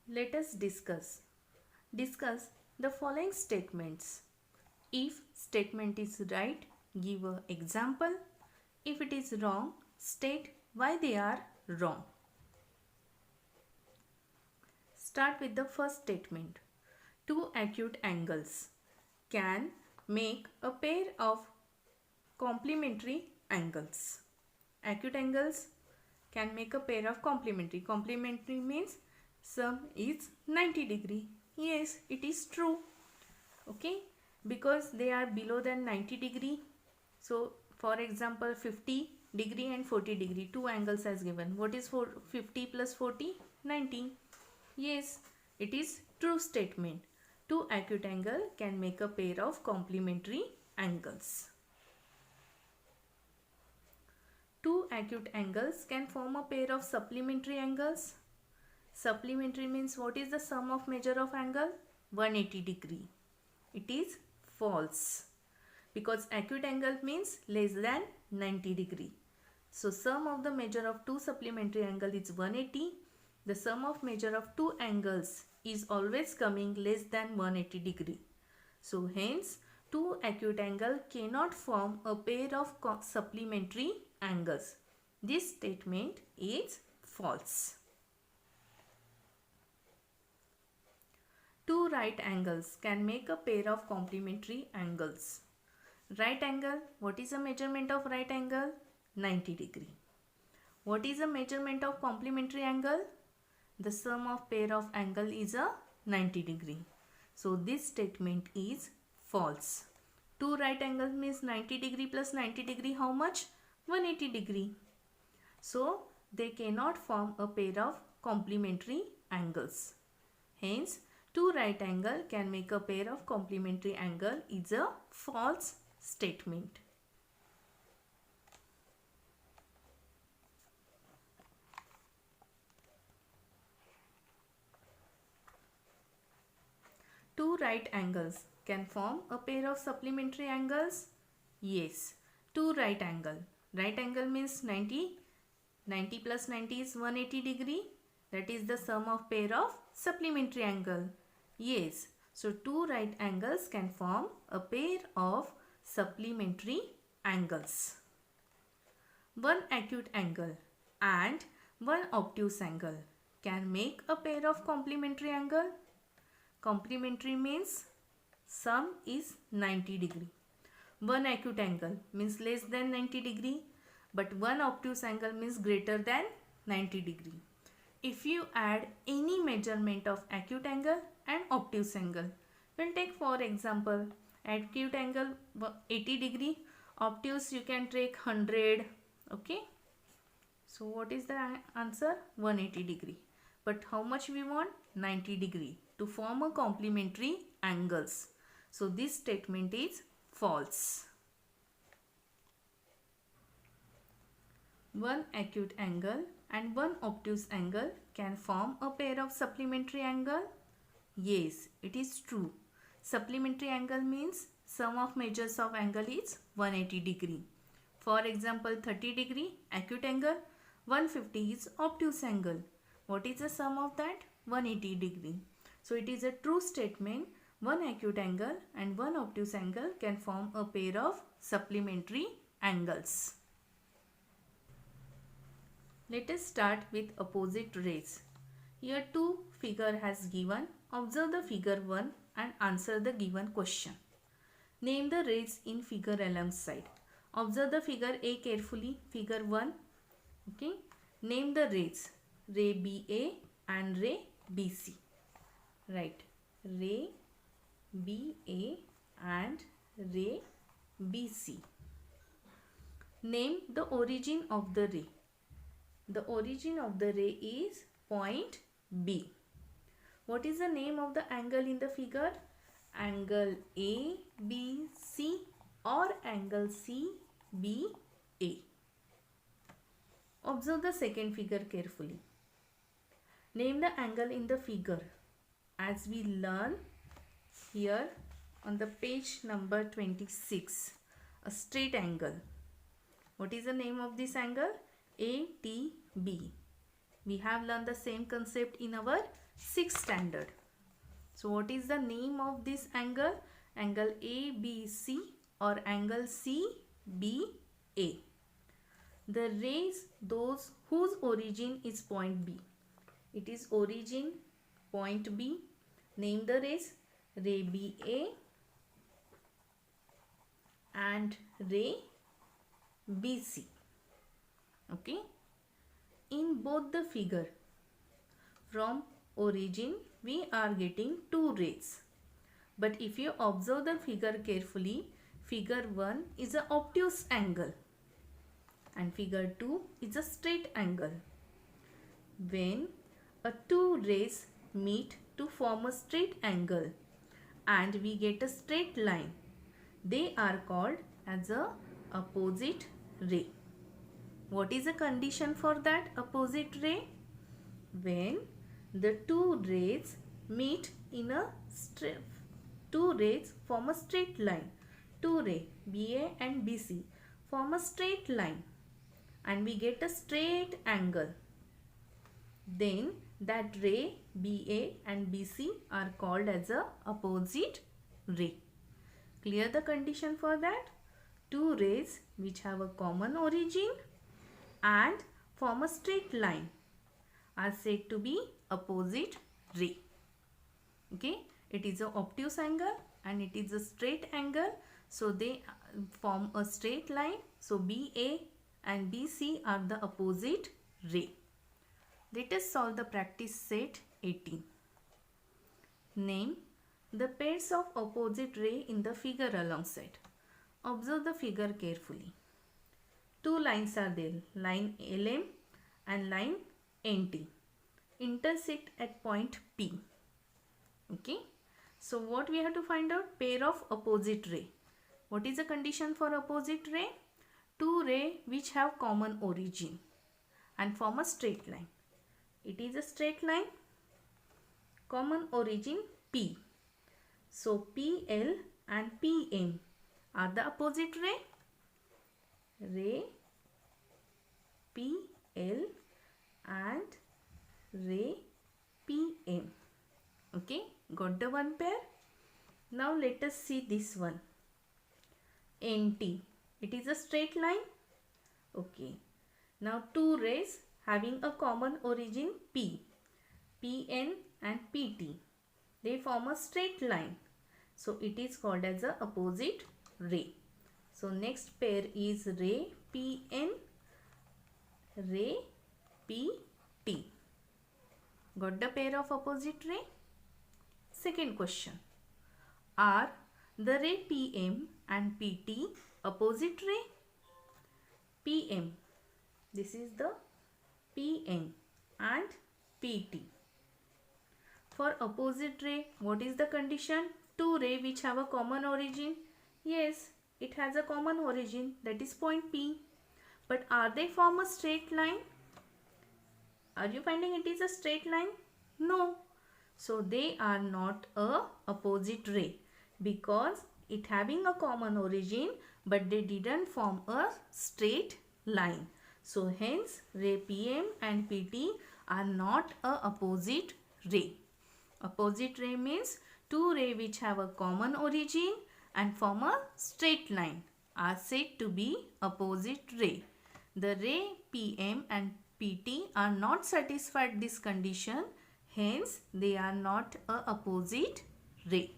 Let us discuss the following statements. If statement is right, give an example. If it is wrong, state why they are wrong. Start with the first statement. Two acute angles can make a pair of complementary angles. Acute angles can make a pair of complementary. Complementary means sum is 90 degree. Yes, it is true. Okay, because they are below than 90 degree. So for example 50 degree and 40 degree, two angles as given. What is 50 plus 40? 90. Yes, it is true statement. Two acute angle can make a pair of complementary angles. Two acute angles can form a pair of supplementary angles. Supplementary means what is the sum of measure of angle? 180 degree. It is false because acute angle means less than 90 degree. So sum of the measure of two supplementary angle is 180. The sum of measure of two angles is always coming less than 180 degree. So hence two acute angle cannot form a pair of supplementary angles. This statement is false. Two right angles can make a pair of complementary angles. Right angle, what is the measurement of right angle? 90 degree. What is the measurement of complementary angle? The sum of pair of angle is a 90 degree. So this statement is false. Two right angles means 90 degree plus 90 degree how much? 180 degree. So they cannot form a pair of complementary angles. Hence two right angle can make a pair of complementary angle is a false statement. Two right angles can form a pair of supplementary angles? Yes. Two right angle. Right angle means 90. 90 plus 90 is 180 degree. That is the sum of pair of supplementary angle. Yes. So two right angles can form a pair of supplementary angles. One acute angle and one obtuse angle can make a pair of complementary angle. Complementary means sum is 90 degree. One acute angle means less than 90 degree, but one obtuse angle means greater than 90 degree. If you add any measurement of acute angle and obtuse angle, we'll take for example acute angle 80 degree, obtuse you can take 100. Okay, so what is the answer? 180 degree. But how much we want? 90 degree to form a complementary angles. So this statement is false. One acute angle and one obtuse angle can form a pair of supplementary angle. Yes, it is true. Supplementary angle means sum of measures of angle is 180 degree. For example 30 degree acute angle, 150 is obtuse angle. What is the sum of that? 180 degree. So it is a true statement. One acute angle and one obtuse angle can form a pair of supplementary angles. Let us start with opposite rays. Here two figure has given. Observe the figure 1 and answer the given question. Name the rays in figure alongside. Observe the figure A carefully. Figure 1. Okay. Name the rays. Ray BA and ray BC. Right. Ray BA and ray BC. Name the origin of the ray. The origin of the ray is point B. What is the name of the angle in the figure? Angle ABC or angle CBA. Observe the second figure carefully. Name the angle in the figure. As we learn here on the page number 26, a straight angle. What is the name of this angle? ATB. We have learned the same concept in our sixth standard. So what is the name of this angle? Angle ABC or angle CBA. The rays, those whose origin is point B. It is origin point B. Name the rays. Ray BA and ray BC. Okay. In both the figure, from origin we are getting two rays. But if you observe the figure carefully, figure 1 is a obtuse angle and figure 2 is a straight angle. When two rays meet to form a straight angle and we get a straight line, they are called as a opposite ray. What is the condition for that opposite ray? When the two rays meet in a two rays form a straight line. Two rays BA and BC form a straight line and we get a straight angle. Then that ray BA and BC are called as a opposite ray. Clear the condition for that? Two rays which have a common origin and form a straight line are said to be opposite ray. Okay, it is an obtuse angle and it is a straight angle, so they form a straight line. So BA and BC are the opposite ray. Let us solve the practice set 18. Name the pairs of opposite ray in the figure alongside. Observe the figure carefully. Two lines are there, line LM and line NT, intersect at point P. Okay, so what we have to find out? Pair of opposite ray. What is the condition for opposite ray? Two rays which have common origin and form a straight line. It is a straight line, common origin P. So PL and PM are the opposite ray. Ray PL and ray PM. Okay, got the one pair. Now let us see this one. NT. It is a straight line. Okay. Now two rays having a common origin P, PN and PT. They form a straight line. So it is called as a opposite ray. So next pair is ray PN, ray PT. Got the pair of opposite ray? Second question. Are the ray PM and PT opposite ray? PM. This is the PN and PT. For opposite ray, what is the condition? Two rays which have a common origin. Yes, it has a common origin, that is point P. But are they form a straight line? Are you finding it is a straight line? No. So they are not a opposite ray because it having a common origin but they didn't form a straight line. So hence ray PM and PT are not a opposite ray. Opposite ray means two rays which have a common origin and form a straight line are said to be opposite ray. The ray PM and PT are not satisfied this condition, hence they are not a opposite ray.